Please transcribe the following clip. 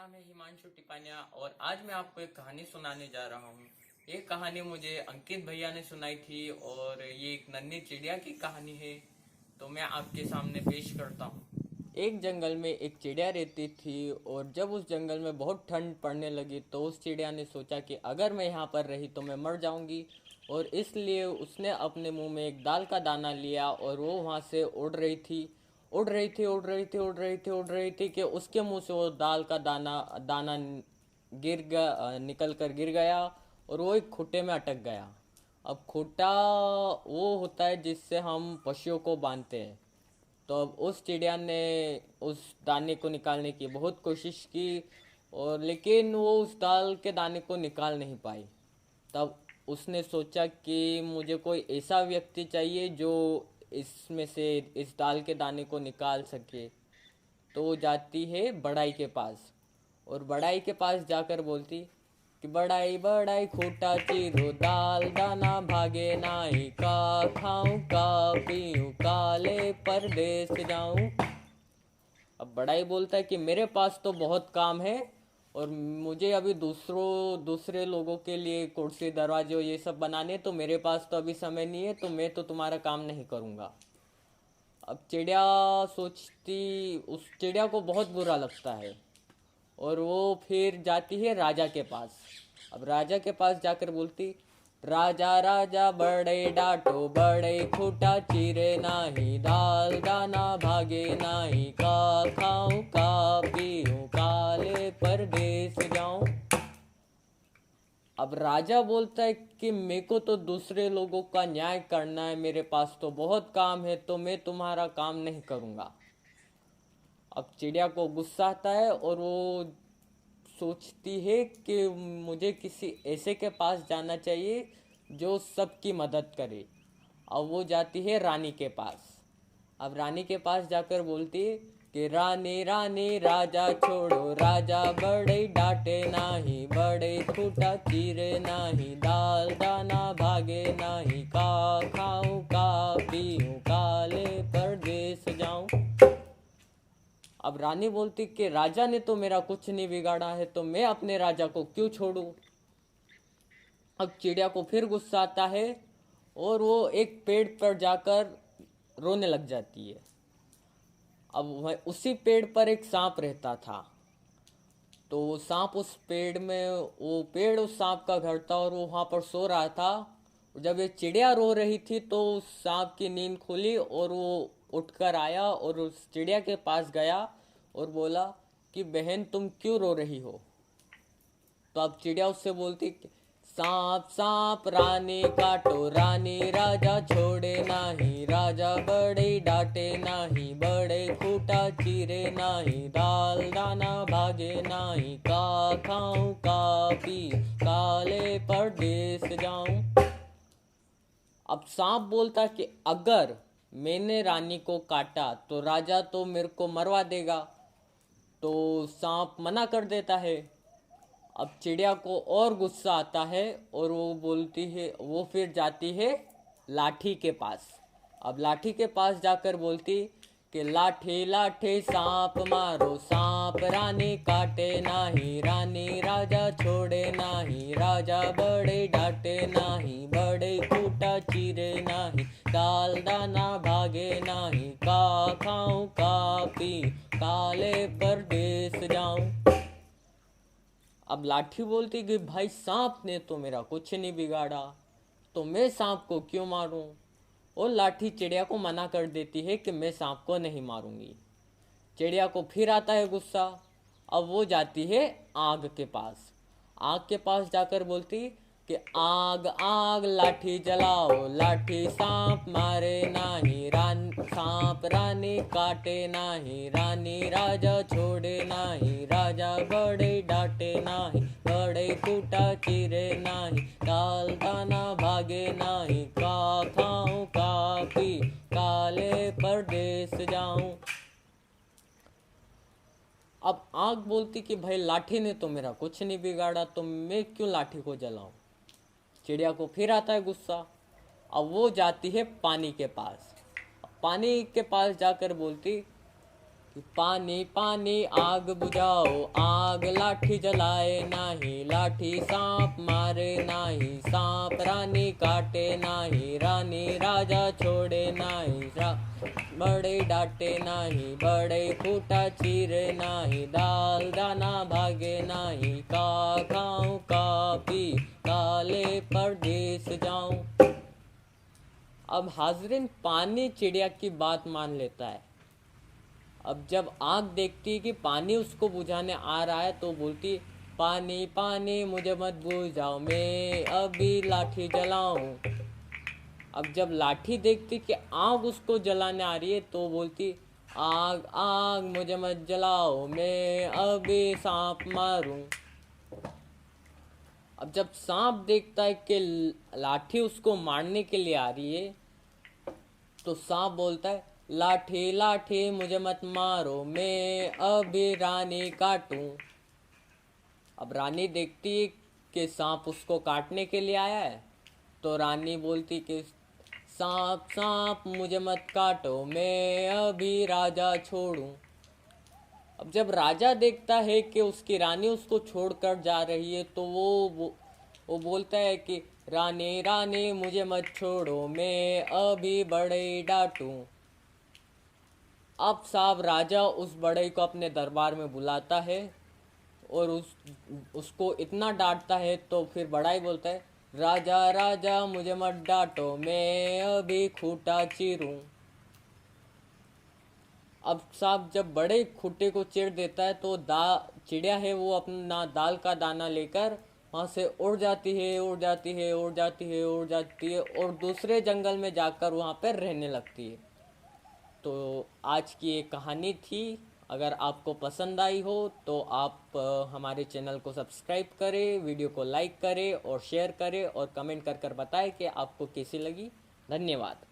नाम है हिमांशु टिपानिया और आज मैं आपको एक कहानी सुनाने जा रहा हूँ। ये कहानी मुझे अंकित भैया ने सुनाई थी और ये एक नन्ही चिड़िया की कहानी है। तो मैं आपके सामने पेश करता हूँ। एक जंगल में एक चिड़िया रहती थी और जब उस जंगल में बहुत ठंड पड़ने लगी तो उस चिड़िया ने सोचा कि अगर मैं यहाँ पर रही तो मैं मर जाऊंगी, और इसलिए उसने अपने मुंह में एक दाल का दाना लिया और वो वहाँ से उड़ रही थी, उड़ रही थी, उड़ रही थी, उड़ रही थी, उड़ रही थी कि उसके मुंह से वो दाल का दाना दाना निकल कर गिर गया और वो एक खूंटे में अटक गया। अब खूंटा वो होता है जिससे हम पशुओं को बांधते हैं। तो अब उस चिड़िया ने उस दाने को निकालने की बहुत कोशिश की, और लेकिन वो उस दाल के दाने को निकाल नहीं पाई। तब उसने सोचा कि मुझे कोई ऐसा व्यक्ति चाहिए जो इसमें से इस दाल के दाने को निकाल सके। तो वो जाती है बड़ाई के पास और बड़ाई के पास जाकर बोलती कि बड़ाई बड़ाई खूटा चीरो दाल दाना भागे नाई का खाऊं का पीऊं काले परदेस जाऊं। अब बड़ाई बोलता है कि मेरे पास तो बहुत काम है और मुझे अभी दूसरे लोगों के लिए कुर्सी दरवाजे ये सब बनाने, तो मेरे पास तो अभी समय नहीं है, तो मैं तो तुम्हारा काम नहीं करूँगा। अब चिड़िया सोचती, उस चिड़िया को बहुत बुरा लगता है और वो फिर जाती है राजा के पास। अब राजा के पास जाकर बोलती, राजा राजा बड़े डांटो बड़े खूटा चीरे नाही दाल दाना भागे नाही का खाऊं का पीऊं काले परदेस जाऊं। अब राजा बोलता है कि मेरे को तो दूसरे लोगों का न्याय करना है, मेरे पास तो बहुत काम है, तो मैं तुम्हारा काम नहीं करूँगा। अब चिड़िया को गुस्सा आता है और वो सोचती है कि मुझे किसी ऐसे के पास जाना चाहिए जो सबकी मदद करे। अब वो जाती है रानी के पास। अब रानी के पास जाकर बोलती है कि रानी रानी राजा छोड़ो राजा बड़े डांटे नाही बड़े खूटा चीरे नाही दाल दाना भागे नाही का खाऊं का पीऊं काले परदेस जाऊं। अब रानी बोलती कि राजा ने तो मेरा कुछ नहीं बिगाड़ा है, तो मैं अपने राजा को क्यों छोड़ूं। अब चिड़िया को फिर गुस्सा आता है और वो एक पेड़ पर जाकर रोने लग जाती है। अब वह उसी पेड़ पर एक सांप रहता था। तो वो सांप उस पेड़ में, वो पेड़ उस सांप का घर था और वो वहाँ पर सो रहा था। जब ये चिड़िया रो रही थी तो उस सांप की नींद खुली और वो उठकर आया और उस चिड़िया के पास गया और बोला कि बहन तुम क्यों रो रही हो। तो अब चिड़िया उससे बोलती कि सांप सांप रानी काटो रानी राजा छोड़े नाही राजा बड़े डांटे नाही बड़े खूटा चीरे नाही दाल दाना भागे नाही का खाऊं का पी काले परदेस जाऊं। अब सांप बोलता कि अगर मैंने रानी को काटा तो राजा तो मेरे को मरवा देगा। तो सांप मना कर देता है। अब चिड़िया को और गुस्सा आता है और वो बोलती है, वो फिर जाती है लाठी के पास। अब लाठी के पास जाकर बोलती कि लाठी लाठी सांप मारो सांप रानी काटे नाही रानी राजा छोड़े नाही राजा बड़े डांटे नाही बड़े खूटा चीरे नाही दाल दाना भागे नाही का खाऊं का पी काले परदेस जाऊं। अब लाठी बोलती कि भाई सांप ने तो मेरा कुछ नहीं बिगाड़ा, तो मैं सांप को क्यों मारूं। और लाठी चिड़िया को मना कर देती है कि मैं सांप को नहीं मारूंगी। चिड़िया को फिर आता है गुस्सा। अब वो जाती है आग के पास। आग के पास जाकर बोलती कि आग आग लाठी जलाओ लाठी सांप मारे नाही सांप रानी काटे नाही रानी राजा छोड़े नाही राजा बड़े डांटे नाही बड़े खूटा चीरे नाही दाल दाना भागे नाही का खाऊं का पी काले परदेस जाऊं। अब आग बोलती कि भाई लाठी ने तो मेरा कुछ नहीं बिगाड़ा, तो मैं क्यों लाठी को जलाऊं। चिड़िया को फिर आता है गुस्सा। अब वो जाती है पानी के पास। पानी के पास जाकर बोलती कि पानी पानी आग बुझाओ, आग लाठी जलाए नाही, लाठी सांप मारे नाही, सांप रानी काटे नाही, रानी राजा छोड़े नाही, बड़े डांटे नाही, बड़े खूटा चीरे नाही, दाल दाना भागे नाही, का खाऊं का पी, काले परदेस जाऊं। अब हाजरीन, पानी चिड़िया की बात मान लेता है। अब जब आग देखती है कि पानी उसको बुझाने आ रहा है तो बोलती, पानी पानी मुझे मत बुझाओ, मैं अभी लाठी जलाऊं। अब जब लाठी देखती कि आग उसको जलाने आ रही है तो बोलती, आग आग मुझे मत जलाओ, मैं अभी सांप मारूं। अब जब सांप देखता है कि लाठी उसको मारने के लिए आ रही है तो सांप बोलता है, लाठी लाठी मुझे मत मारो, मैं अभी रानी काटूं। अब रानी देखती है कि सांप उसको काटने के लिए आया है तो रानी बोलती कि सांप सांप मुझे मत काटो, मैं अभी राजा छोड़ूं। अब जब राजा देखता है कि उसकी रानी उसको छोड़कर जा रही है तो वो बोलता है कि रानी रानी मुझे मत छोड़ो, मैं अभी बड़े डांटूं। अब साहब राजा उस बड़े को अपने दरबार में बुलाता है और उसको इतना डांटता है तो फिर बड़ा ही बोलता है, राजा राजा मुझे मत डांटो, मैं अभी खूंटा चीरूं। अब साहब जब बड़े खूंटे को चीर देता है तो चिड़िया है वो अपना दाल का दाना लेकर वहां से उड़ जाती है, उड़ जाती है, उड़ जाती है, उड़ जाती है और दूसरे जंगल में जाकर वहां पर रहने लगती है। तो आज की ये कहानी थी। अगर आपको पसंद आई हो तो आप हमारे चैनल को सब्सक्राइब करें, वीडियो को लाइक करें और शेयर करें और कमेंट कर बताएं कि आपको कैसी लगी। धन्यवाद।